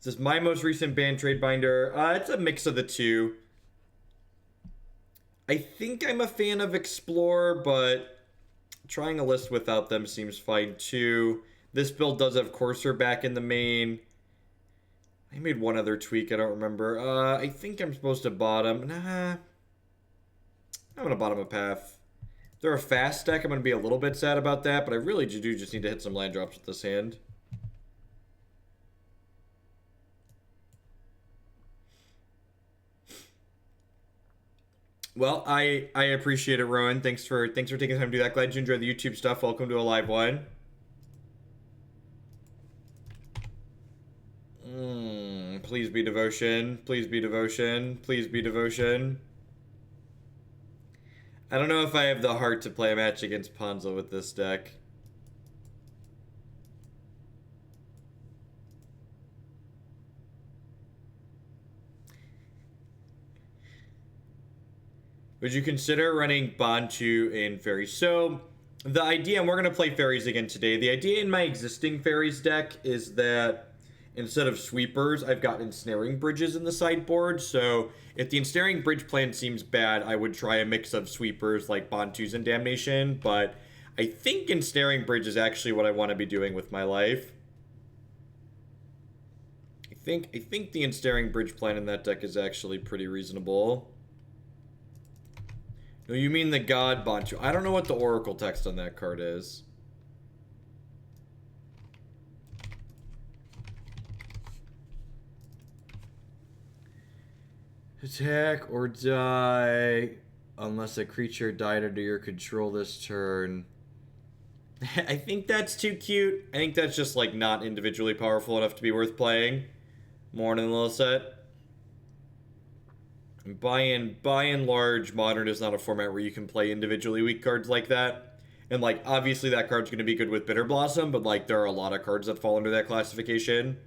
This is my most recent band trade binder. It's a mix of the two. I think I'm a fan of Explore, but trying a list without them seems fine too. This build does have Courser back in the main. I made one other tweak, I don't remember. I think I'm supposed to bottom. Nah. I'm going to bottom a path. If they're a fast deck, I'm going to be a little bit sad about that, but I really do just need to hit some land drops with this hand. Well, I appreciate it, Rowan. Thanks for taking the time to do that. Glad you enjoyed the YouTube stuff. Welcome to a live one. Please be devotion. Please be devotion. Please be devotion. I don't know if I have the heart to play a match against Ponza with this deck. Would you consider running Bantu in Fairies? So, the idea, and we're going to play Fairies again today, the idea in my existing Fairies deck is that instead of Sweepers, I've got Ensnaring Bridges in the sideboard. So, if the Ensnaring Bridge plan seems bad, I would try a mix of Sweepers like Bantus and Damnation. But I think Ensnaring Bridge is actually what I want to be doing with my life. I think the Ensnaring Bridge plan in that deck is actually pretty reasonable. No, you mean the God Bantu. I don't know what the Oracle text on that card is. Attack or die unless a creature died under your control this turn. I think that's too cute. I think that's just like not individually powerful enough to be worth playing. More than a little set. By and large, Modern is not a format where you can play individually weak cards like that. And, like, obviously that card's going to be good with Bitter Blossom, but, like, there are a lot of cards that fall under that classification.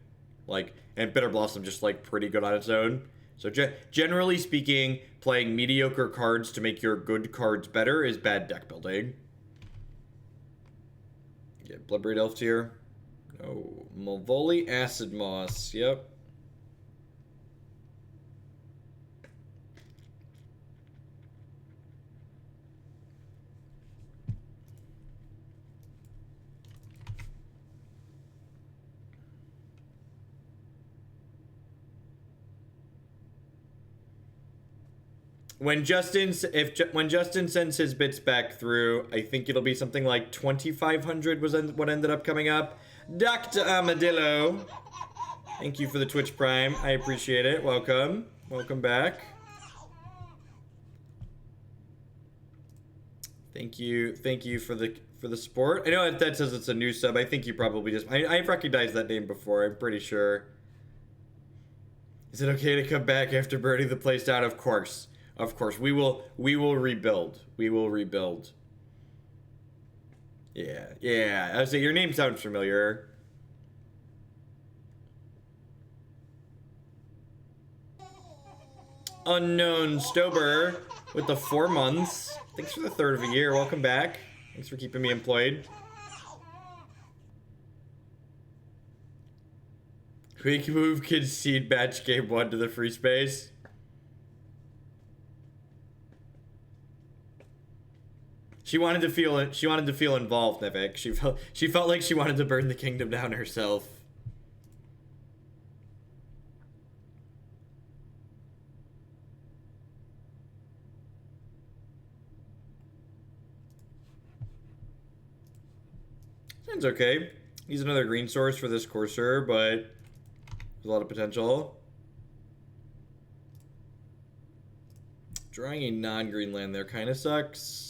Like, and Bitter Blossom just, like, pretty good on its own. So, generally speaking, playing mediocre cards to make your good cards better is bad deck building. Yeah, Bloodbraid Elf tier. No. Malvoli Acid Moss. Yep. When Justin sends his bits back through, I think it'll be something like 2,500 was what ended up coming up. Dr. Armadillo, thank you for the Twitch Prime. I appreciate it. Welcome back. Thank you for the support. I know that says it's a new sub. I think you probably just I've recognized that name before. I'm pretty sure. Is it okay to come back after burning the place down? Of course. Of course, we will rebuild. We will rebuild. Yeah. I was saying, your name sounds familiar. Unknown Stober with the 4 months. Thanks for the third of a year. Welcome back. Thanks for keeping me employed. Quick move concede match game 1 to the free space. She wanted to feel involved, Nevik. She felt like she wanted to burn the kingdom down herself. Sounds okay. He's another green source for this Courser, but there's a lot of potential. Drawing a non-green land there kind of sucks.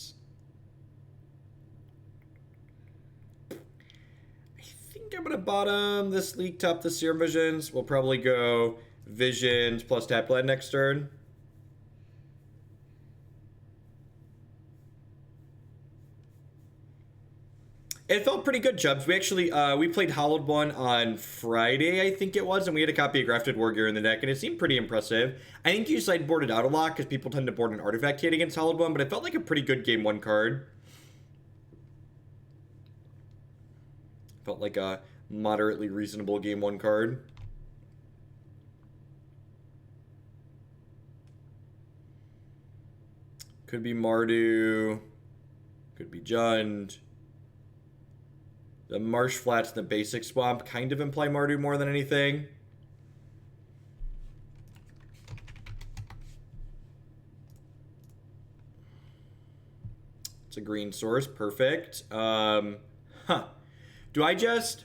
I'm gonna bottom this leak, top the Serum Visions. We'll probably go Visions plus tap land next turn. It felt pretty good, Chubbs. We actually we played Hallowed one on Friday, I think it was, and we had a copy of Grafted War Gear in the deck, and it seemed pretty impressive. I think you sideboarded out a lot because people tend to board an artifact hit against Hallowed one, but it felt like a pretty good game 1 card. Felt like a moderately reasonable game 1 card. Could be Mardu. Could be Jund. The marsh flats and the basic swamp kind of imply Mardu more than anything. It's a green source. Perfect. Do I just...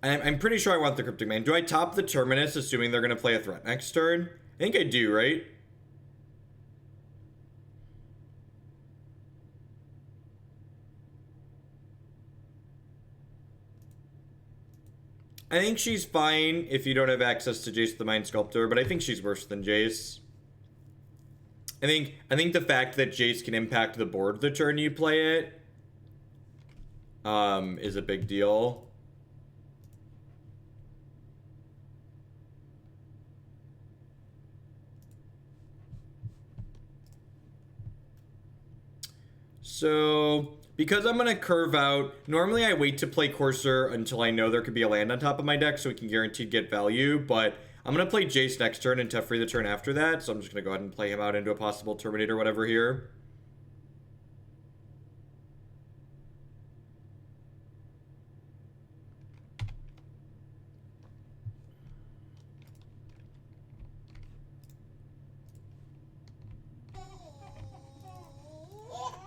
I'm pretty sure I want the Cryptic Command. Do I top the Terminus, assuming they're going to play a threat next turn? I think I do, right? I think she's fine if you don't have access to Jace the Mind Sculptor, but I think she's worse than Jace. I think the fact that Jace can impact the board the turn you play it is a big deal. So, because I'm going to curve out, normally I wait to play Courser until I know there could be a land on top of my deck so we can guaranteed get value, but I'm going to play Jace next turn and Teferi the turn after that, so I'm just going to go ahead and play him out into a possible Terminate or whatever here.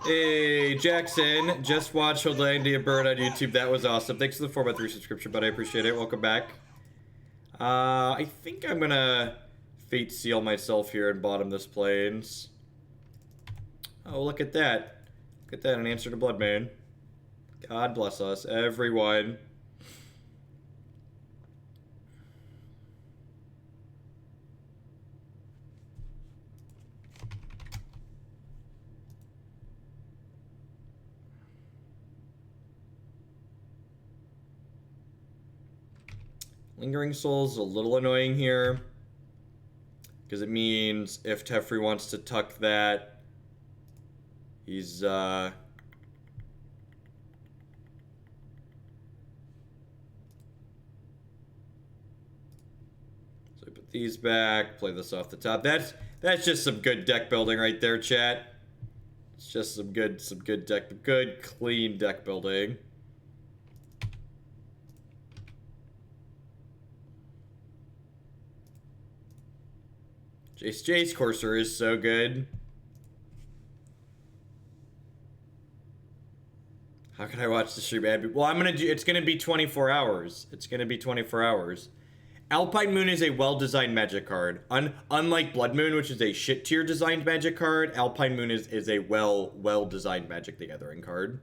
Hey, Jackson, just watched Hollandia Bird on YouTube. That was awesome. Thanks for the 4x3 subscription, but I appreciate it. Welcome back. I think I'm gonna Fate Seal myself here and bottom this Plains. Oh, look at that. Look at that, an answer to Bloodmoon. God bless us, everyone. Lingering Soul's a little annoying here, because it means if Teferi wants to tuck that, he's, so put these back, play this off the top. That's just some good deck building right there, chat. It's just some good clean deck building. Jace Courser is so good. How can I watch the stream, Abby? Well, it's gonna be 24 hours. It's gonna be 24 hours. Alpine Moon is a well-designed magic card. Unlike Blood Moon, which is a shit-tier designed magic card, Alpine Moon is a well-designed Magic the Gathering card.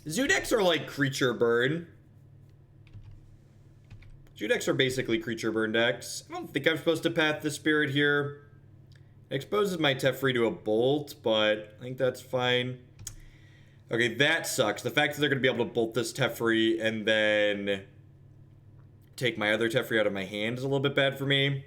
Zoo decks are like creature burn. Zoo decks are basically creature burn decks. I don't think I'm supposed to path the Spirit here. It exposes my Teferi to a bolt, but I think that's fine. Okay, that sucks. The fact that they're going to be able to bolt this Teferi and then take my other Teferi out of my hand is a little bit bad for me.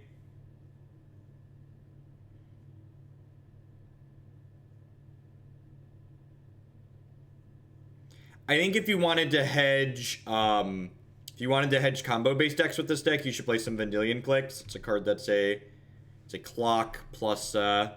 I think if you wanted to hedge, combo-based decks with this deck, you should play some Vendilion Clicks. It's a card that's it's a clock plus, yeah,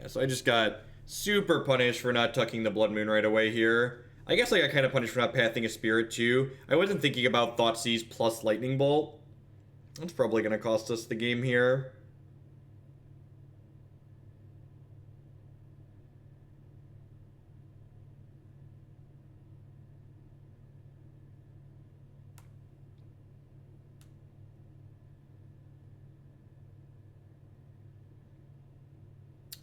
so I just got super punished for not tucking the Blood Moon right away here. I guess I got kind of punished for not pathing a Spirit too. I wasn't thinking about Thoughtseize plus Lightning Bolt. That's probably going to cost us the game here.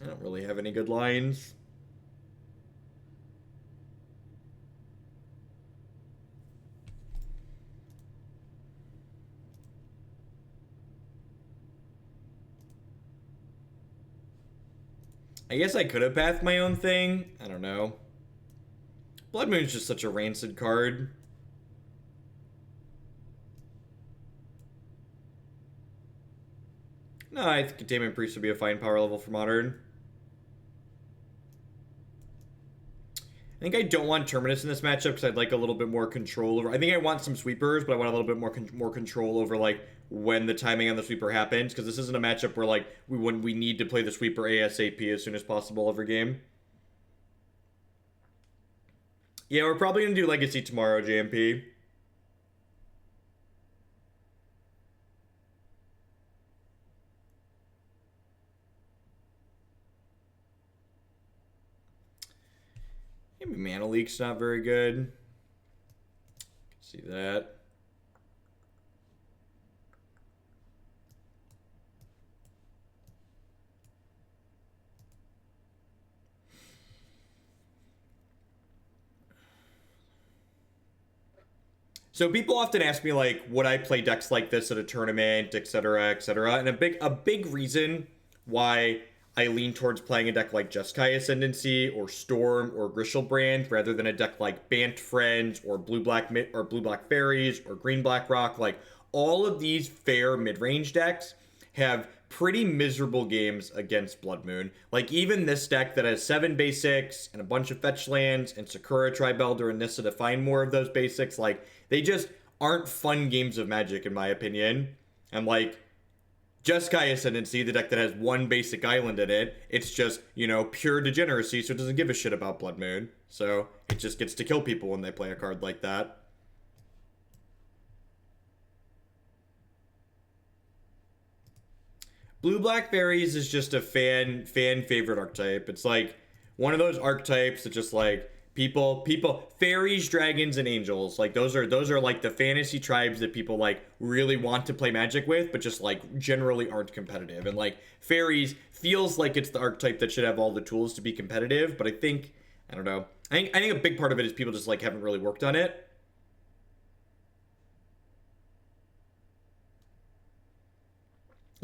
I don't really have any good lines. I guess I could have pathed my own thing. I don't know. Blood Moon's just such a rancid card. No, I think Containment Priest would be a fine power level for Modern. I think I don't want Terminus in this matchup because I'd like a little bit more control over... I think I want some sweepers, but I want a little bit more control over, like, when the timing on the sweeper happens, because this isn't a matchup where, like, we need to play the sweeper ASAP as soon as possible every game. Yeah, we're probably going to do Legacy tomorrow, JMP. Maybe Mana Leak's not very good. See that. So people often ask me, like, would I play decks like this at a tournament, etc., etc. And a big reason why I lean towards playing a deck like Jeskai Ascendancy or Storm or Grishelbrand rather than a deck like Bant Friends or Blue-Black Fairies or Green-Black Rock. Like, all of these fair mid-range decks have pretty miserable games against Blood Moon. Like, even this deck that has 7 basics and a bunch of fetch lands and Sakura-Tribe Elder and Nissa to find more of those basics, like, they just aren't fun games of Magic, in my opinion. And, like, Jeskai Ascendancy, the deck that has 1 basic island in it, it's just, you know, pure degeneracy, so it doesn't give a shit about Blood Moon. So it just gets to kill people when they play a card like that. Blue-Black Fairies is just a fan favorite archetype. It's like one of those archetypes that just, like, people fairies, dragons, and angels, like those are like the fantasy tribes that people, like, really want to play Magic with, but just, like, generally aren't competitive. And, like, fairies feels like it's the archetype that should have all the tools to be competitive, but I don't know, I think a big part of it is people just, like, haven't really worked on it.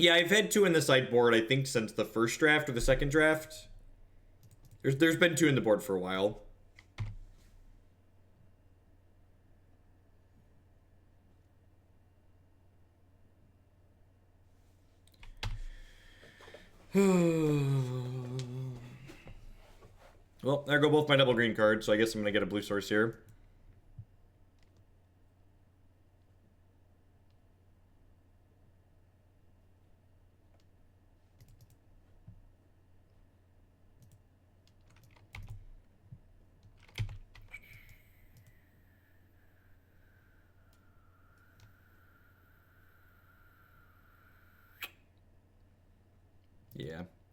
Yeah, I've had 2 in the sideboard, I think, since the first draft or the second draft. There's been 2 in the board for a while. Well, there go both my double green cards, so I guess I'm gonna get a blue source here.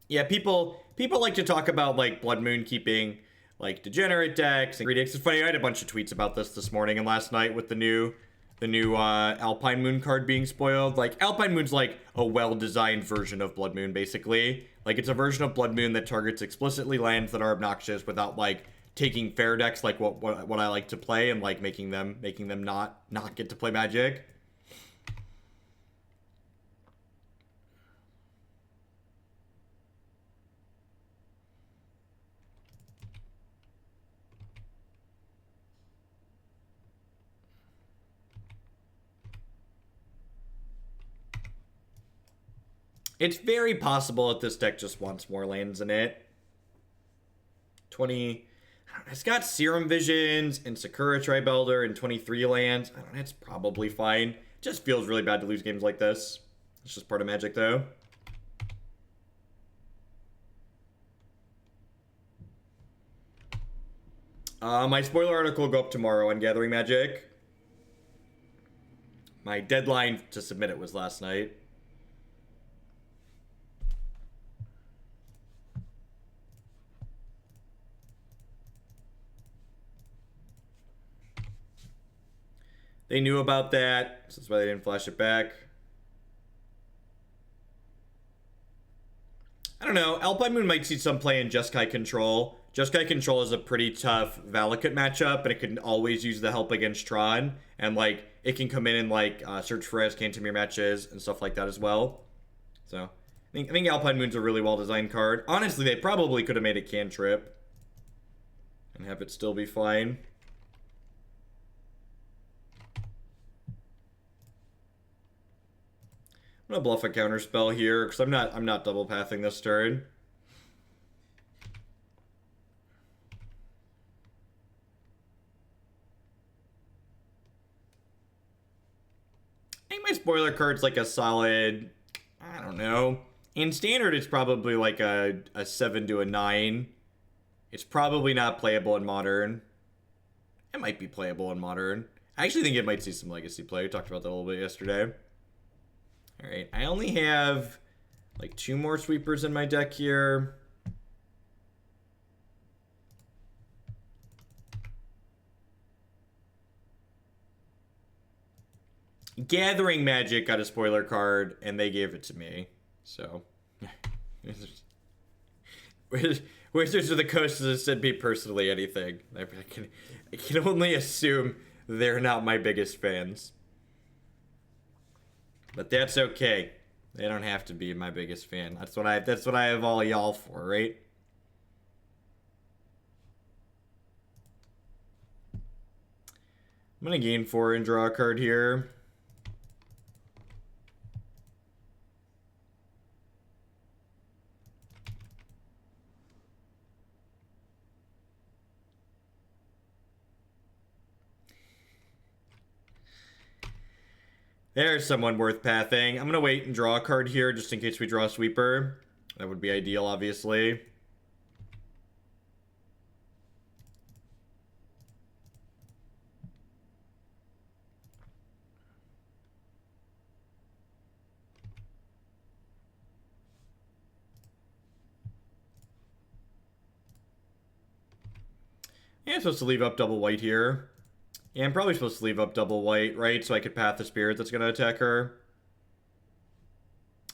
Yeah, people like to talk about, like, Blood Moon keeping, like, degenerate decks and greedy decks. It's funny, I had a bunch of tweets about this morning and last night with the new Alpine Moon card being spoiled. Like, Alpine Moon's like a well-designed version of Blood Moon, basically. Like, it's a version of Blood Moon that targets explicitly lands that are obnoxious without, like, taking fair decks like what I like to play and, like, making them not get to play Magic. It's very possible that this deck just wants more lands in it. 20... It's got Serum Visions and Sakura-Tribe Elder and 23 lands. I don't know, it's probably fine. It just feels really bad to lose games like this. It's just part of Magic, though. My spoiler article will go up tomorrow on Gathering Magic. My deadline to submit it was last night. They knew about that, so that's why they didn't flash it back. I don't know. Alpine Moon might see some play in Jeskai Control. Jeskai Control is a pretty tough Valakut matchup, and it can always use the help against Tron. And, like, it can come in and, like, search for Cantamir matches and stuff like that as well. So, I think Alpine Moon's a really well-designed card. Honestly, they probably could have made a cantrip and have it still be fine. gonna bluff a counterspell here because I'm not double pathing this turn. I think my spoiler card's like a solid, I don't know. In standard, it's probably like a 7 to a 9. It's probably not playable in modern. It might be playable in modern. I actually think it might see some legacy play. We talked about that a little bit yesterday. All right, I only have like 2 more sweepers in my deck here. Gathering Magic got a spoiler card, and they gave it to me. So, Wizards of the Coast hasn't said me personally anything. I can only assume they're not my biggest fans. But that's okay. They don't have to be my biggest fan. That's what I have all y'all for, right? I'm gonna gain 4 and draw a card here. There's someone worth pathing. I'm going to wait and draw a card here just in case we draw a sweeper. That would be ideal, obviously. Yeah, I'm supposed to leave up double white here. Yeah, I'm probably supposed to leave up double white, right? So I could path the spirit that's going to attack her.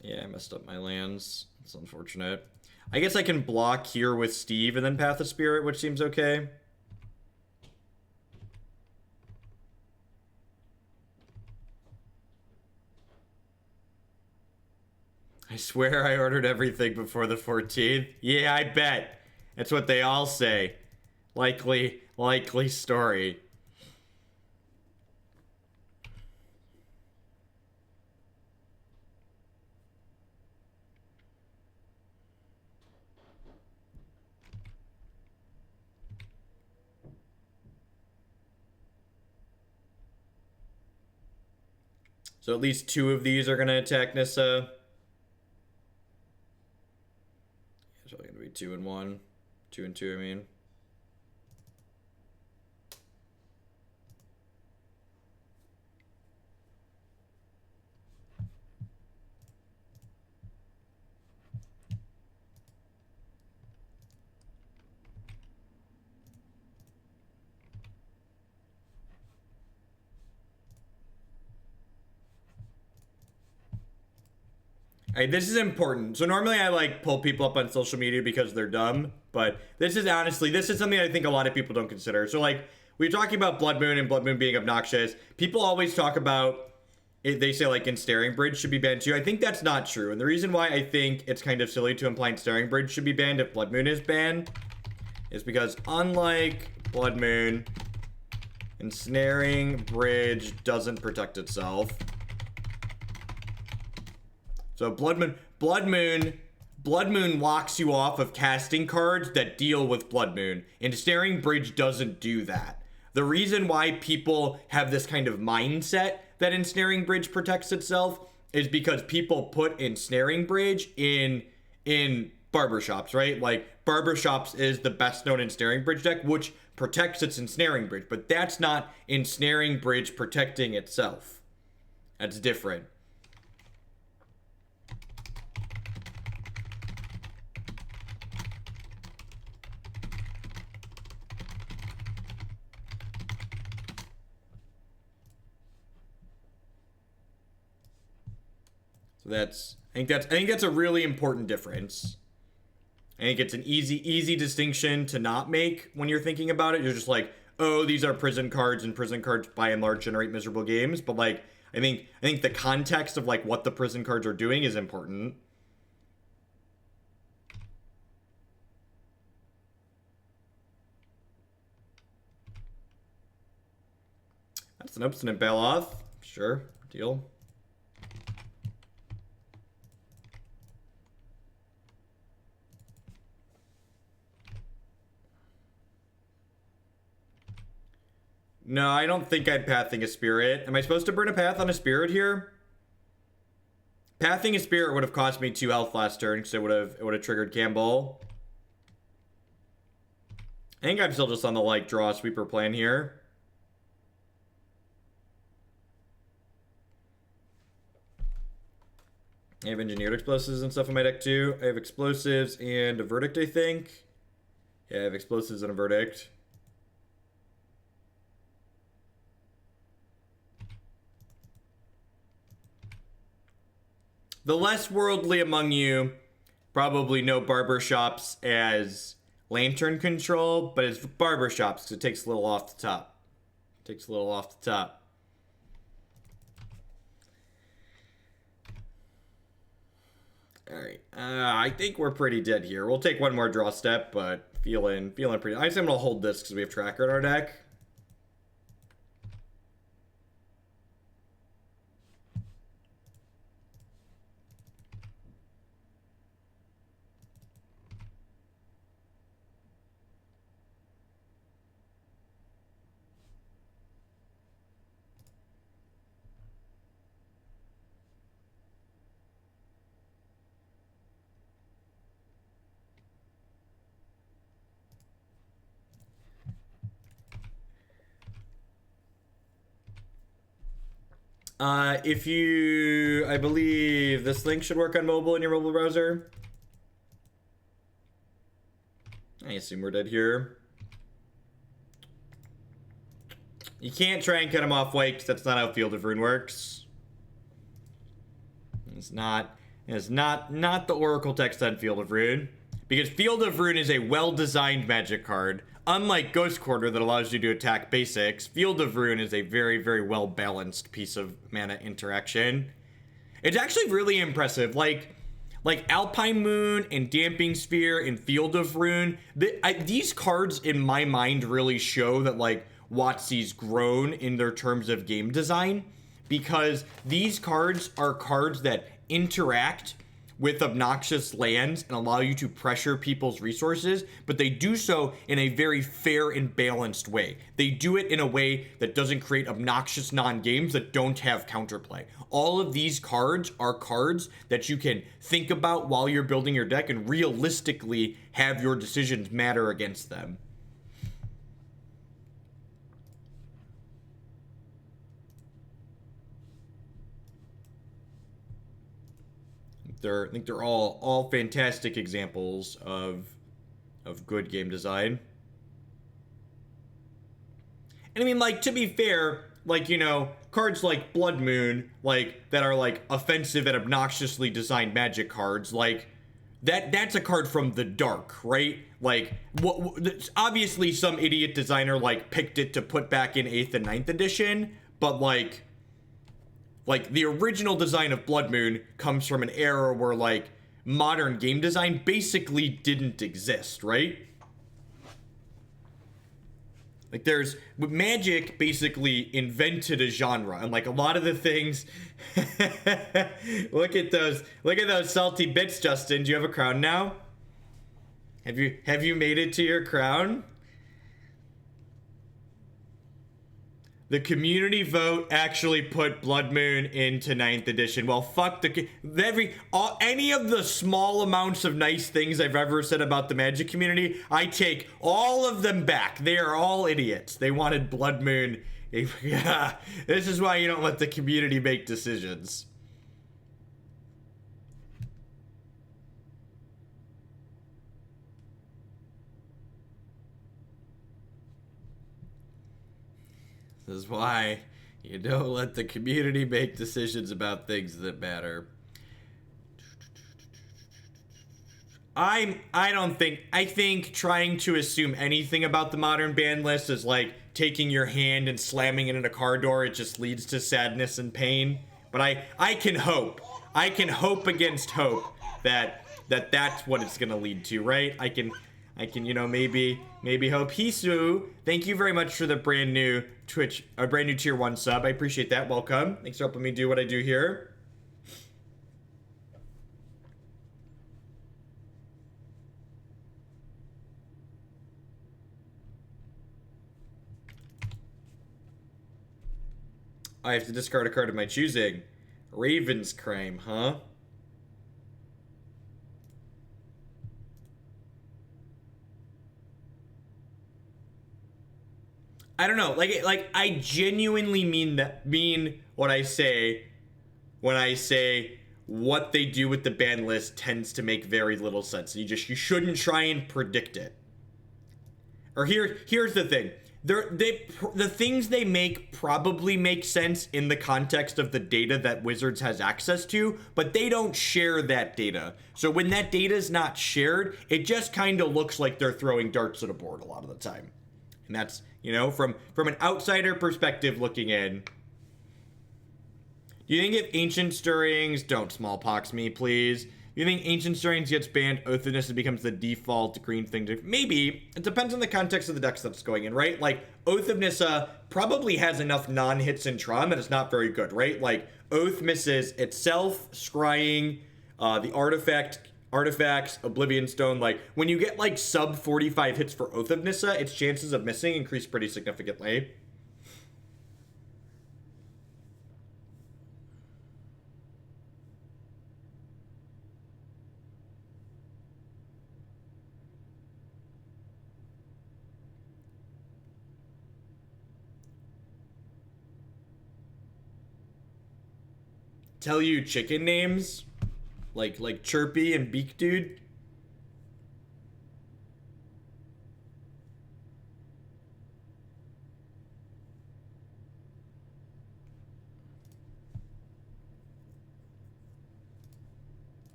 Yeah, I messed up my lands. It's unfortunate. I guess I can block here with Steve and then path the spirit, which seems okay. I swear I ordered everything before the 14th. Yeah, I bet. That's what they all say. Likely story. So at least 2 of these are going to attack Nissa. It's probably going to be 2 and 1. 2 and 2, I mean. Alright, this is important. So normally I like pull people up on social media because they're dumb, but this is honestly, this is something I think a lot of people don't consider. So like, we're talking about Blood Moon and Blood Moon being obnoxious. People always talk about, they say like Ensnaring Bridge should be banned too. I think that's not true. And the reason why I think it's kind of silly to imply Ensnaring Bridge should be banned if Blood Moon is banned is because unlike Blood Moon, Ensnaring Bridge doesn't protect itself. So Blood Moon locks you off of casting cards that deal with Blood Moon. And Ensnaring Bridge doesn't do that. The reason why people have this kind of mindset that Ensnaring Bridge protects itself is because people put Ensnaring Bridge in Barbershops, right? Like, Barbershops is the best known Ensnaring Bridge deck, which protects its Ensnaring Bridge. But that's not Ensnaring Bridge protecting itself. That's different. I think that's a really important difference. I think it's an easy distinction to not make when you're thinking about it. You're just like, oh, these are prison cards, and prison cards by and large generate miserable games. But like, I think the context of like what the prison cards are doing is important. That's an Obstinate Baloth. Sure, deal. No, I don't think I'm pathing a spirit. Am I supposed to burn a path on a spirit here? Pathing a spirit would have cost me 2 health last turn, because it would have triggered Campbell. I think I'm still just on the like draw sweeper plan here. I have engineered explosives and stuff in my deck too. I have explosives and a verdict, I think. Yeah, I have explosives and a verdict. The less worldly among you probably know Barbershops as lantern control, but it's Barbershops because it takes a little off the top. Takes a little off the top. Alright, I think we're pretty dead here. We'll take one more draw step, but feeling pretty... I think I'm going to hold this because we have Tracker in our deck. If you, I believe this link should work on mobile in your mobile browser. I assume we're dead here. You can't try and cut him off white because that's not how Field of Rune works. It's not the Oracle text on Field of Rune. Because Field of Rune is a well-designed magic card. Unlike Ghost Quarter that allows you to attack basics, Field of Rune is a very, very well-balanced piece of mana interaction. It's actually really impressive. Like Alpine Moon and Damping Sphere and Field of Rune, these cards in my mind really show that like WotC's grown in their terms of game design, because these cards are cards that interact with obnoxious lands and allow you to pressure people's resources, but they do so in a very fair and balanced way. They do it in a way that doesn't create obnoxious non-games that don't have counterplay. All of these cards are cards that you can think about while you're building your deck and realistically have your decisions matter against them. I think they're all fantastic examples of good game design. And I mean, like, to be fair, like, you know, cards like Blood Moon, like, that are like offensive and obnoxiously designed magic cards, like that's a card from the dark, right? Like, obviously some idiot designer like picked it to put back in 8th and 9th edition, but like the original design of Blood Moon comes from an era where, like, modern game design basically didn't exist, right? Like, Magic basically invented a genre, and, like, a lot of the things... Look at those salty bits, Justin. Do you have a crown now? Have you made it to your crown? The community vote actually put Blood Moon into 9th edition. Well, fuck any of the small amounts of nice things I've ever said about the Magic community, I take all of them back. They are all idiots. They wanted Blood Moon. This is why you don't let the community make decisions. This is why you don't let the community make decisions about things that matter. I think trying to assume anything about the modern ban list is like taking your hand and slamming it in a car door. It just leads to sadness and pain. But I can hope. I can hope against hope that that's what it's gonna lead to, right? I can, you know, maybe hope. Hisu, thank you very much for the brand new Twitch, a brand new tier 1 sub. I appreciate that. Welcome. Thanks for helping me do what I do here. I have to discard a card of my choosing. Raven's Crime, huh? I don't know. Like I genuinely mean what I say when I say what they do with the ban list tends to make very little sense. You shouldn't try and predict it. Or here's the thing. The things they make probably make sense in the context of the data that Wizards has access to, but they don't share that data. So when that data is not shared, it just kind of looks like they're throwing darts at a board a lot of the time. And that's, you know, from an outsider perspective looking in. Do you think if Ancient Stirrings, don't smallpox me, please. Do you think Ancient Stirrings gets banned, Oath of Nissa becomes the default green thing to... Maybe. It depends on the context of the decks that's going in, right? Like, Oath of Nissa probably has enough non-hits in Tron that it's not very good, right? Like, Oath misses itself, Scrying, the artifacts, Oblivion Stone. Like, when you get, like, sub 45 hits for Oath of Nissa, its chances of missing increase pretty significantly. Tell you chicken names? Like Chirpy and Beak Dude?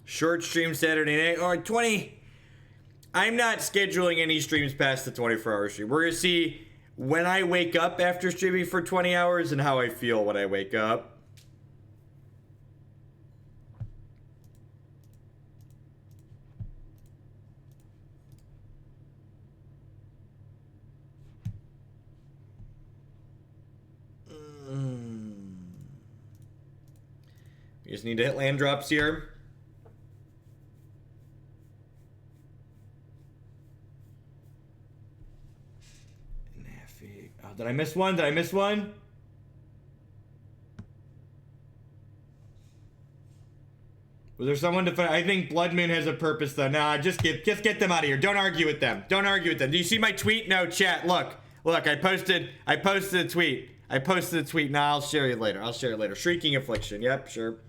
Short stream Saturday night or 20. I'm not scheduling any streams past the 24-hour stream. We're gonna see when I wake up after streaming for 20 hours and how I feel when I wake up. We just need to hit land drops here. Oh, did I miss one? Did I miss one? Was there someone to find? I think Blood Moon has a purpose though. Nah, just get them out of here. Don't argue with them. Don't argue with them. Do you see my tweet? No, chat. Look, I posted a tweet. Nah, I'll share it later. Shrieking Affliction. Yep, sure.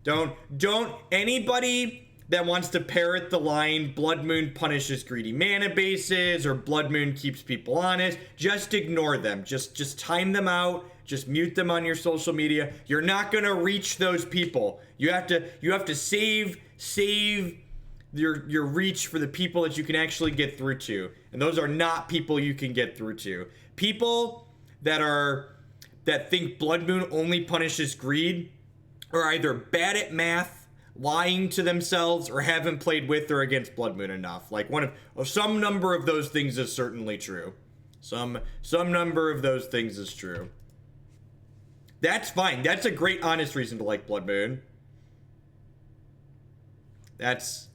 Don't anybody that wants to parrot the line, Blood Moon punishes greedy mana bases, or Blood Moon keeps people honest, just ignore them. Just time them out. Just mute them on your social media. You're not gonna reach those people. You have to save your reach for the people that you can actually get through to. And those are not people you can get through to. People that think Blood Moon only punishes greed are either bad at math, lying to themselves, or haven't played with or against Blood Moon enough. Like some number of those things is certainly true. Some number of those things is true. That's fine. That's a great honest reason to like Blood Moon. It's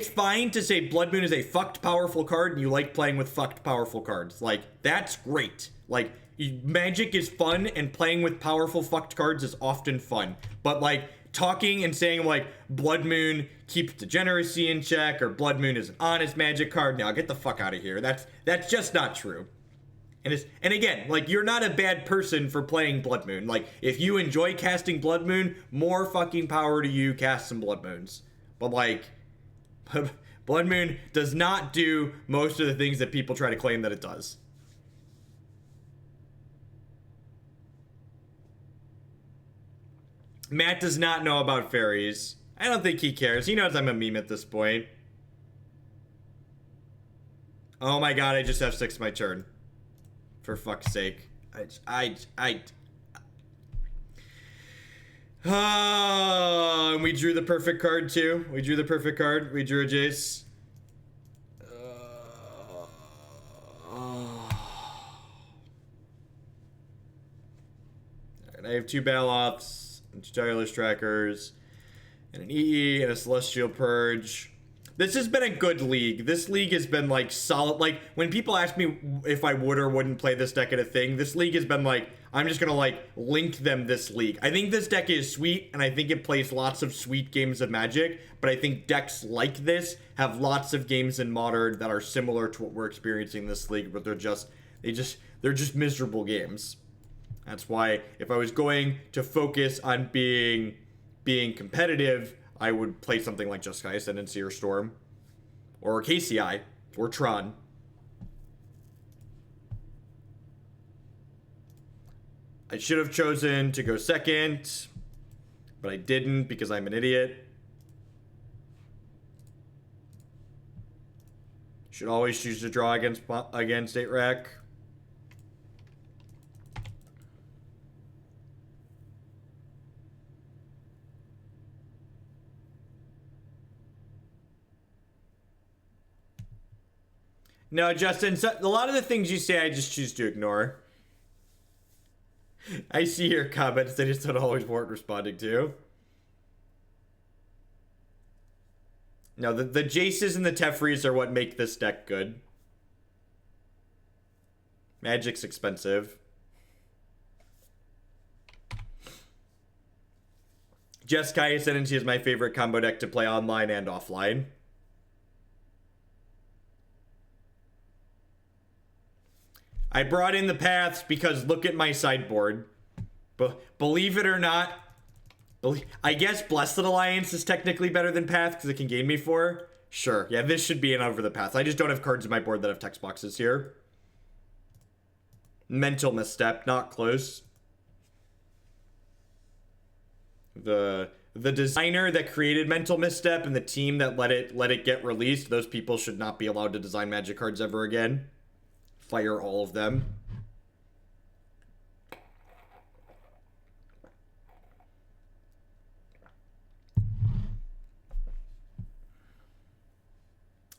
fine to say Blood Moon is a fucked powerful card and you like playing with fucked powerful cards. Like, that's great. Like, Magic is fun and playing with powerful fucked cards is often fun. But like, talking and saying like Blood Moon keeps degeneracy in check or Blood Moon is an honest Magic card, now get the fuck out of here. That's just not true. And again, like, you're not a bad person for playing Blood Moon. Like, if you enjoy casting Blood Moon, more fucking power to you, cast some Blood Moons. But like, Blood Moon does not do most of the things that people try to claim that it does. Matt does not know about fairies. I don't think he cares. He knows I'm a meme at this point. Oh my god, I just F6 my turn. For fuck's sake. And we drew the perfect card too. We drew the perfect card. We drew a Jace. Alright, I have 2 Baloths, and 2 Tireless Trackers, and an EE, and a Celestial Purge. This has been a good league. This league has been, like, solid. Like, when people ask me if I would or wouldn't play this deck at a thing, this league has been, like, I'm just gonna, like, link them this league. I think this deck is sweet, and I think it plays lots of sweet games of Magic, but I think decks like this have lots of games in Modern that are similar to what we're experiencing in this league, but they're just miserable games. That's why, if I was going to focus on being competitive, I would play something like Jeskai Ascendancy or Storm. Or KCI. Or Tron. I should have chosen to go second, but I didn't because I'm an idiot. Should always choose to draw against 8-rack. No, Justin, so a lot of the things you say I just choose to ignore. I see your comments, they just don't always warrant responding to. No, the Jaces and the Teferis are what make this deck good. Magic's expensive. Jeskai Ascendancy is my favorite combo deck to play online and offline. I brought in the paths because look at my sideboard. Believe it or not, I guess Blessed Alliance is technically better than Path because it can gain me 4. Sure, yeah, this should be an over the path. I just don't have cards in my board that have text boxes here. Mental misstep, not close. The designer that created Mental Misstep and the team that let it get released, those people should not be allowed to design Magic cards ever again. Fire all of them.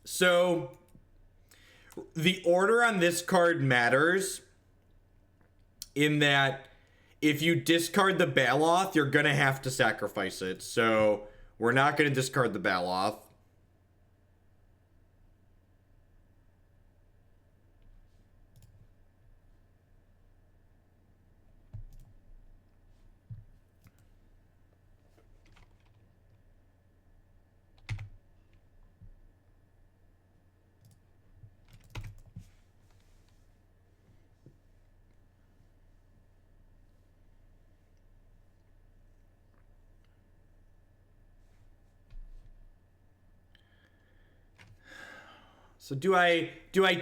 So, the order on this card matters in that if you discard the Baloth, you're gonna have to sacrifice it. So, we're not gonna discard the Baloth. So do I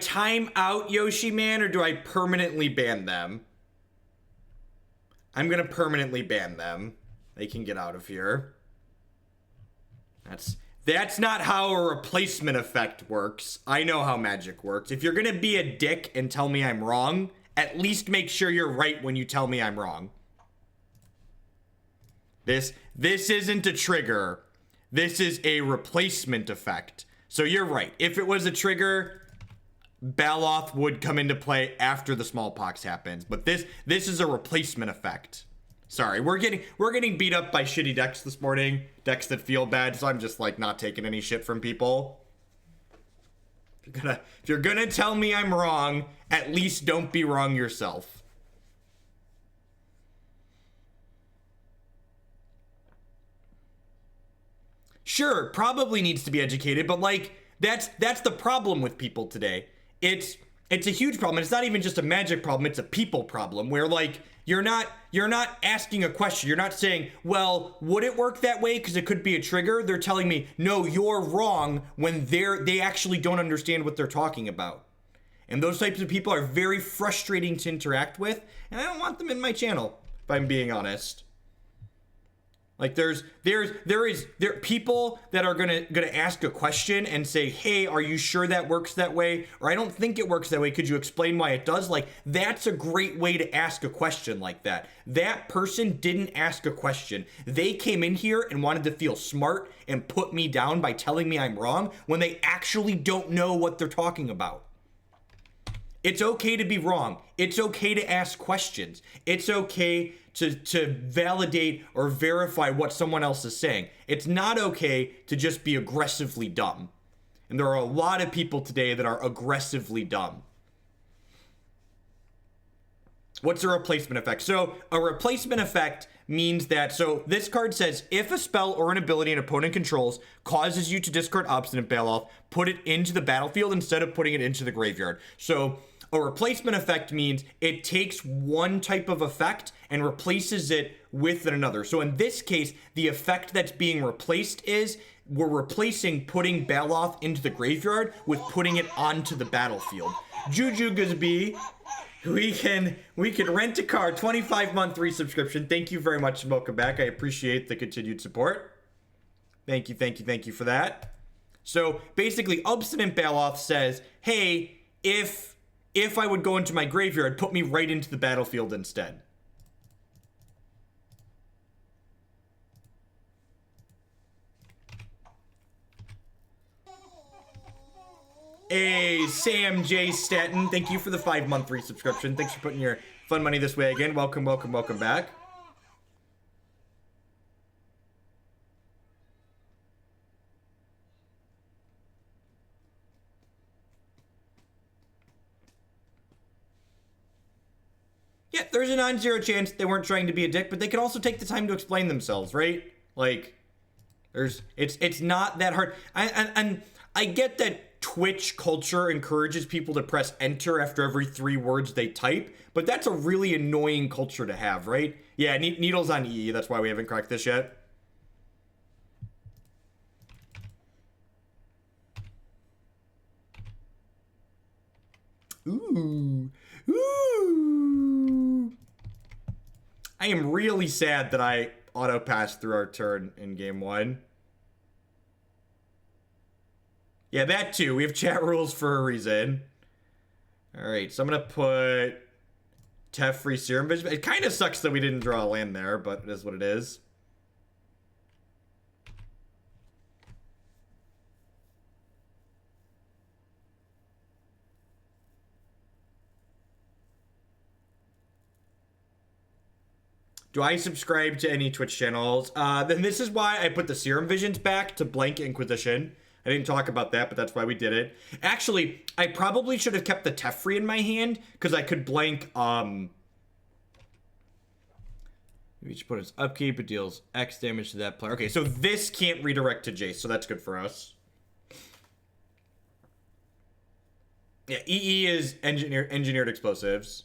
time out Yoshi Man or do I permanently ban them? I'm gonna permanently ban them. They can get out of here. That's not how a replacement effect works. I know how Magic works. If you're gonna be a dick and tell me I'm wrong, at least make sure you're right when you tell me I'm wrong. This isn't a trigger. This is a replacement effect. So you're right. If it was a trigger, Baloth would come into play after the smallpox happens. But this is a replacement effect. Sorry, we're getting beat up by shitty decks this morning. Decks that feel bad, so I'm just like not taking any shit from people. If you're gonna tell me I'm wrong, at least don't be wrong yourself. Sure, probably needs to be educated, but like that's the problem with people today. It's a huge problem. It's not even just a Magic problem, it's a people problem where like you're not asking a question. You're not saying, "Well, would it work that way because it could be a trigger?" They're telling me, "No, you're wrong," when they actually don't understand what they're talking about. And those types of people are very frustrating to interact with, and I don't want them in my channel, if I'm being honest. Like there are people that are gonna ask a question and say, hey, are you sure that works that way? Or I don't think it works that way. Could you explain why it does? Like, that's a great way to ask a question like that. That person didn't ask a question. They came in here and wanted to feel smart and put me down by telling me I'm wrong when they actually don't know what they're talking about. It's okay to be wrong. It's okay to ask questions. It's okay to validate or verify what someone else is saying. It's not okay to just be aggressively dumb. And there are a lot of people today that are aggressively dumb. What's a replacement effect? So a replacement effect means that, so this card says, if a spell or an ability an opponent controls causes you to discard Obstinate Baloth, put it into the battlefield instead of putting it into the graveyard. So a replacement effect means it takes one type of effect and replaces it with another. So in this case, the effect that's being replaced is we're replacing putting Baloth into the graveyard with putting it onto the battlefield. Juju Gazby, we can rent a car, 25-month resubscription. Thank you very much and welcome back. I appreciate the continued support. Thank you for that. So basically, Obstinate Baloth says, hey, if I would go into my graveyard, put me right into the battlefield instead. Hey, Sam J. Stanton, thank you for the 5-month resubscription. Thanks for putting your fun money this way again. Welcome back. Yeah, there's a non-zero chance they weren't trying to be a dick, but they could also take the time to explain themselves, right? Like, it's not that hard. And I get that Twitch culture encourages people to press enter after every 3 words they type, but that's a really annoying culture to have, right? Yeah, Needle's on EE, that's why we haven't cracked this yet. Ooh. I am really sad that I auto-passed through our turn in game 1. Yeah, that too. We have chat rules for a reason. Alright, so I'm going to put Teferi Serum Visions. It kind of sucks that we didn't draw a land there, but it is what it is. Do I subscribe to any Twitch channels? Then this is why I put the Serum Visions back to blank Inquisition. I didn't talk about that, but that's why we did it. Actually, I probably should have kept the Teferi in my hand, because I could blank, each opponent's upkeep, it deals X damage to that player. Okay, so this can't redirect to Jace, so that's good for us. Yeah, EE is engineered explosives.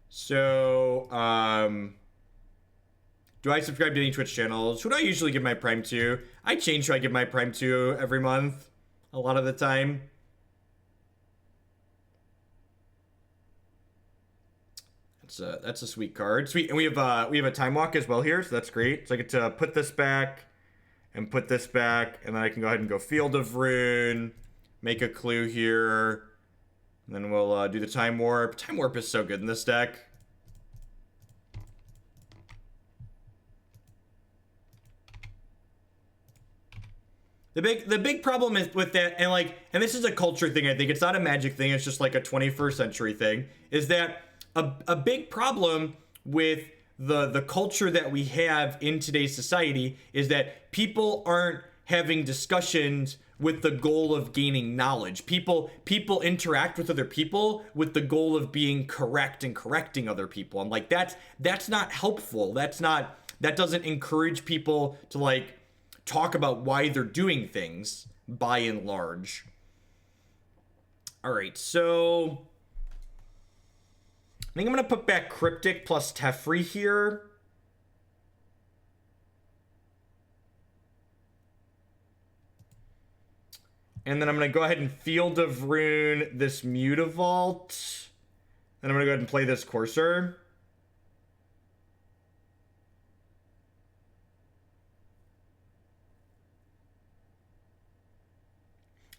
So, do I subscribe to any Twitch channels? Who do I usually give my Prime to? I change who I give my Prime to every month, a lot of the time. That's a sweet card. Sweet, and we have a Time Walk as well here, so that's great. So I get to put this back and put this back, and then I can go ahead and go Field of Ruin, make a clue here, and then we'll do the Time Warp. Time Warp is so good in this deck. The big problem is with that, and this is a culture thing, I think. It's not a Magic thing, it's just like a 21st century thing, is that a big problem with the culture that we have in today's society is that people aren't having discussions with the goal of gaining knowledge. People interact with other people with the goal of being correct and correcting other people. I'm like, that's not helpful. That doesn't encourage people to, like, talk about why they're doing things, by and large. Alright, so I think I'm going to put back Cryptic plus Teferi here. And then I'm going to go ahead and Field of Ruin this Mutavault. And I'm going to go ahead and play this Courser.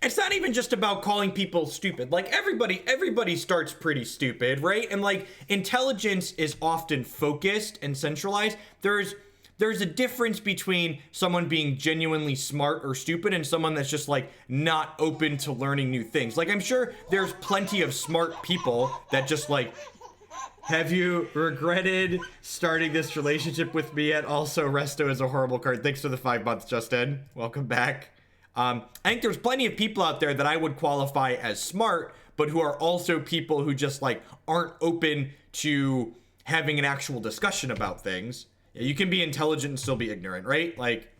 it's not even just about calling people stupid. Like, everybody starts pretty stupid, right? And like, intelligence is often focused and centralized. There's a difference between someone being genuinely smart or stupid and someone that's just like not open to learning new things. Like, I'm sure there's plenty of smart people that just like, have you regretted starting this relationship with me yet? Also, Resto is a horrible card. Thanks for the 5 months, Justin. Welcome back. I think there's plenty of people out there that I would qualify as smart, but who are also people who just like aren't open to having an actual discussion about things. You can be intelligent and still be ignorant, right? Like,